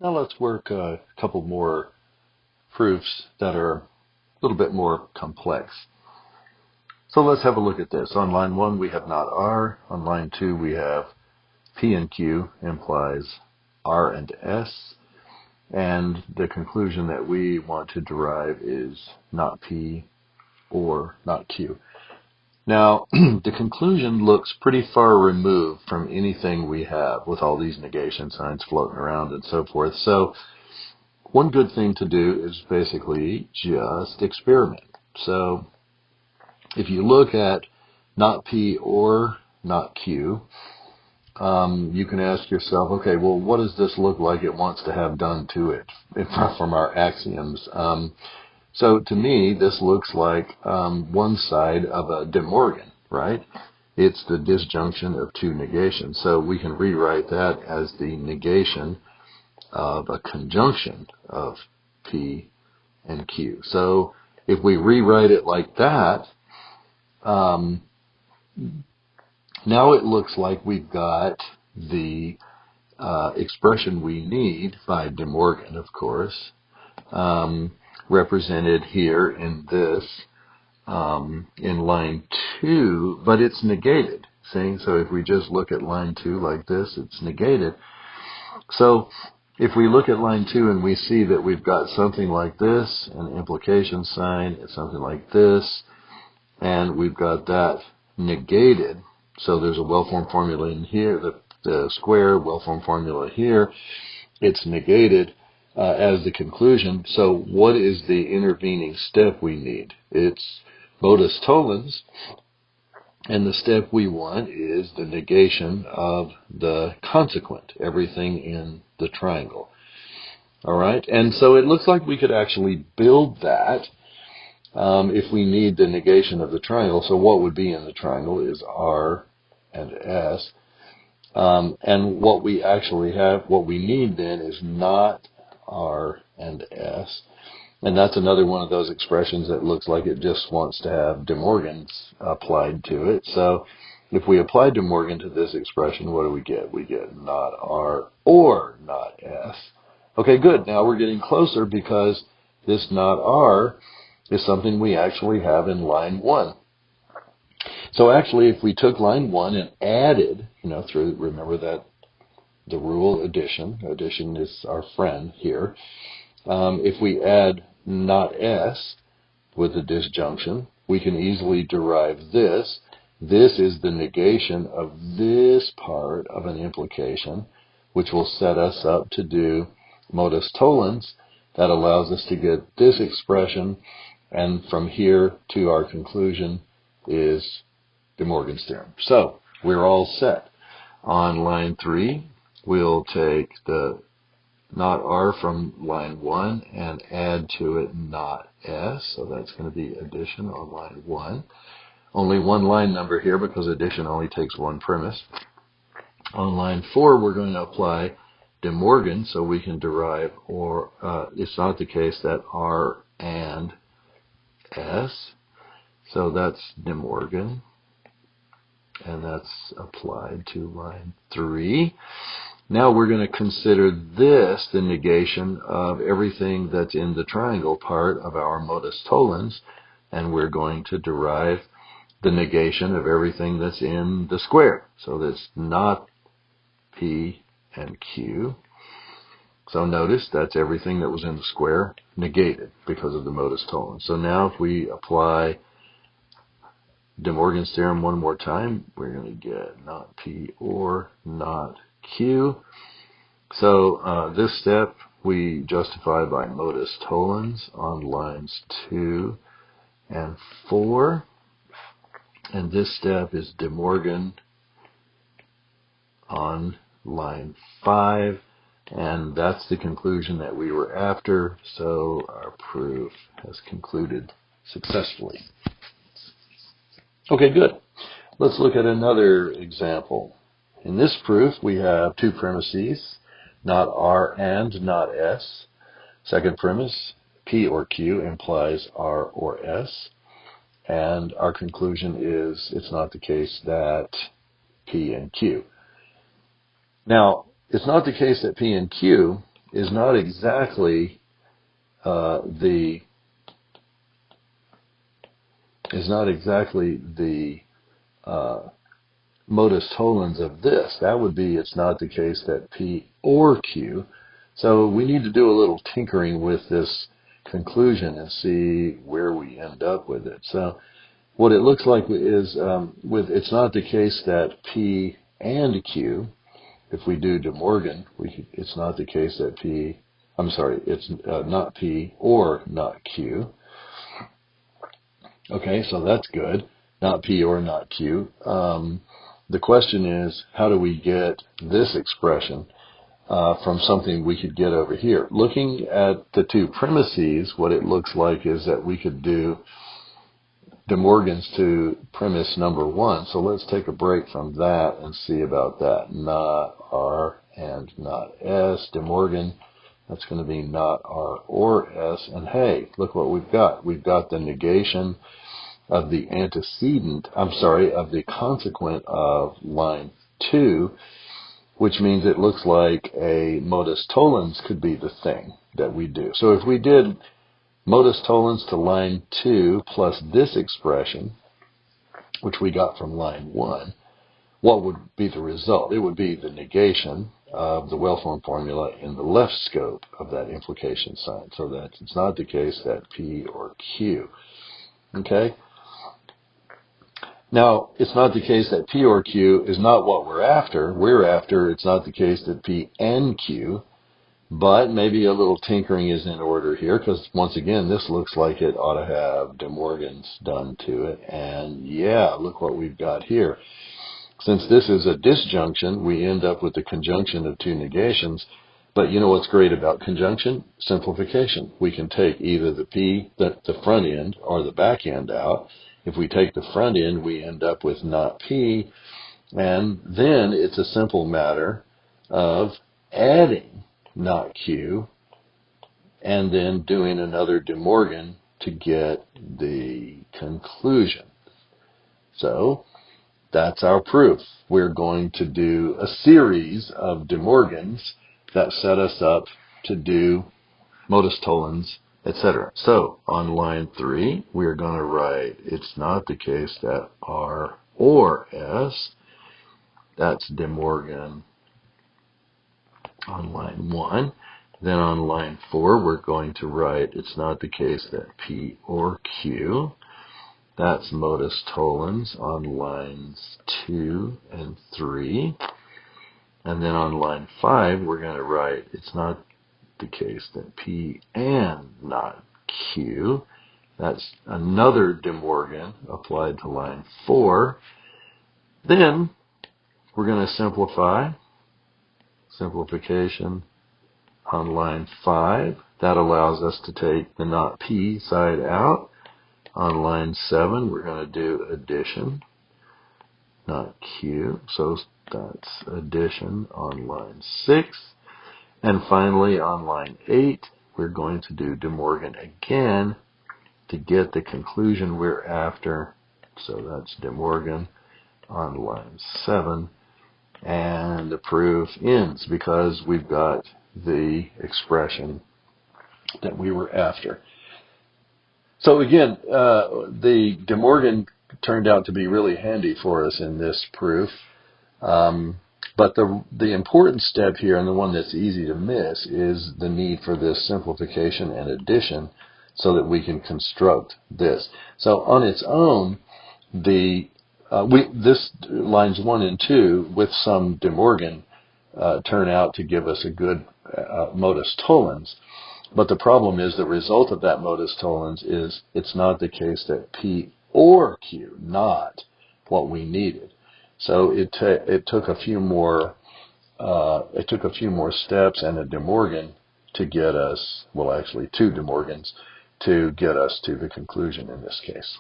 Now let's work a couple more proofs that are a little bit more complex. So let's have a look at this. On line 1 we have not R. On line 2 we have P and Q implies R and S. And the conclusion that we want to derive is not P or not Q. Now, the conclusion looks pretty far removed from anything we have with all these negation signs floating around and so forth. So one good thing to do is basically just experiment. So if you look at not P or not Q, you can ask yourself, okay, well, what does this look like it wants to have done to it from our axioms? So to me, this looks like one side of a De Morgan, right? It's the disjunction of two negations. So we can rewrite that as the negation of a conjunction of P and Q. So if we rewrite it like that, now it looks like we've got the expression we need by De Morgan, of course, represented here in this, in line 2, but it's negated. See? So if we just look at line 2 like this, it's negated. So if we look at line 2 and we see that we've got something like this, an implication sign, it's something like this, and we've got that negated. So there's a well-formed formula in here, the square well-formed formula here. It's negated as the conclusion. So what is the intervening step we need? It's modus tollens, and the step we want is the negation of the consequent, everything in the triangle. All right, and so it looks like we could actually build that if we need the negation of the triangle. So what would be in the triangle is R and S. And what we actually have, what we need then is not R and S. And that's another one of those expressions that looks like it just wants to have De Morgan's applied to it. So if we apply De Morgan to this expression, what do we get? We get not R or not S. Okay, good. Now we're getting closer because this not R is something we actually have in line 1. So actually, if we took line 1 and added, through, remember that the rule addition is our friend here. If we add not S with the disjunction, we can easily derive this. This is the negation of this part of an implication, which will set us up to do modus tollens. That allows us to get this expression, and from here to our conclusion is De Morgan's theorem. So we're all set. On line 3, we'll take the not R from line 1 and add to it not S. So that's going to be addition on line 1. Only one line number here because addition only takes one premise. On line 4, we're going to apply De Morgan, so we can derive, or it's not the case that R and S. So that's De Morgan, and that's applied to line 3. Now we're going to consider this the negation of everything that's in the triangle part of our modus tollens, and we're going to derive the negation of everything that's in the square. So that's not P and Q. So notice that's everything that was in the square negated because of the modus tollens. So now if we apply De Morgan's theorem one more time, we're going to get not P or not Q. So this step we justify by modus tollens on lines 2 and 4. And this step is De Morgan on line 5. And that's the conclusion that we were after. So our proof has concluded successfully. Okay, good. Let's look at another example. In this proof, we have two premises, not R and not S. Second premise, P or Q implies R or S. And our conclusion is it's not the case that P and Q. Now, it's not the case that P and Q is not exactly the modus tollens of this. That would be it's not the case that P or Q. So we need to do a little tinkering with this conclusion and see where we end up with it. So what it looks like is it's not the case that P and Q. If we do De Morgan, it's not the case that it's not P or not Q. Okay, so that's good. Not P or not Q. The question is, how do we get this expression from something we could get over here? Looking at the two premises, what it looks like is that we could do De Morgan's to premise number one. So let's take a break from that and see about that. Not R and not S. De Morgan, that's going to be not R or S. And hey, look what we've got. We've got the negation of the of the consequent of line 2, which means it looks like a modus tollens could be the thing that we do. So if we did modus tollens to line 2 plus this expression, which we got from line 1, what would be the result? It would be the negation of the well-formed formula in the left scope of that implication sign. So that it's not the case that P or Q. Okay? Now, it's not the case that P or Q is not what we're after. We're after it's not the case that P and Q, but maybe a little tinkering is in order here, because once again, this looks like it ought to have De Morgan's done to it. And yeah, look what we've got here. Since this is a disjunction, we end up with the conjunction of two negations. But you know what's great about conjunction? Simplification. We can take either the front end or the back end out. If we take the front end, we end up with not P, and then it's a simple matter of adding not Q and then doing another De Morgan to get the conclusion. So that's our proof. We're going to do a series of De Morgans that set us up to do modus tollens, etc. So on line 3, we're going to write it's not the case that R or S. That's De Morgan on line 1. Then on line 4, we're going to write it's not the case that P or Q. That's modus tollens on lines 2 and 3. And then on line 5, we're going to write it's not the case that P and not Q. That's another De Morgan applied to line 4. Then we're going to simplify. Simplification on line 5. That allows us to take the not P side out. On line 7, we're going to do addition, not Q. So that's addition on line 6. And finally, on line 8, we're going to do De Morgan again to get the conclusion we're after. So that's De Morgan on line 7. And the proof ends because we've got the expression that we were after. So again, the De Morgan turned out to be really handy for us in this proof. But the important step here, and the one that's easy to miss, is the need for this simplification and addition so that we can construct this. So on its own, this lines 1 and 2 with some De Morgan turn out to give us a good modus tollens. But the problem is the result of that modus tollens is it's not the case that P or Q, not what we needed. So it took a few more steps and a De Morgan to get us, well, actually 2 De Morgans to get us to the conclusion in this case.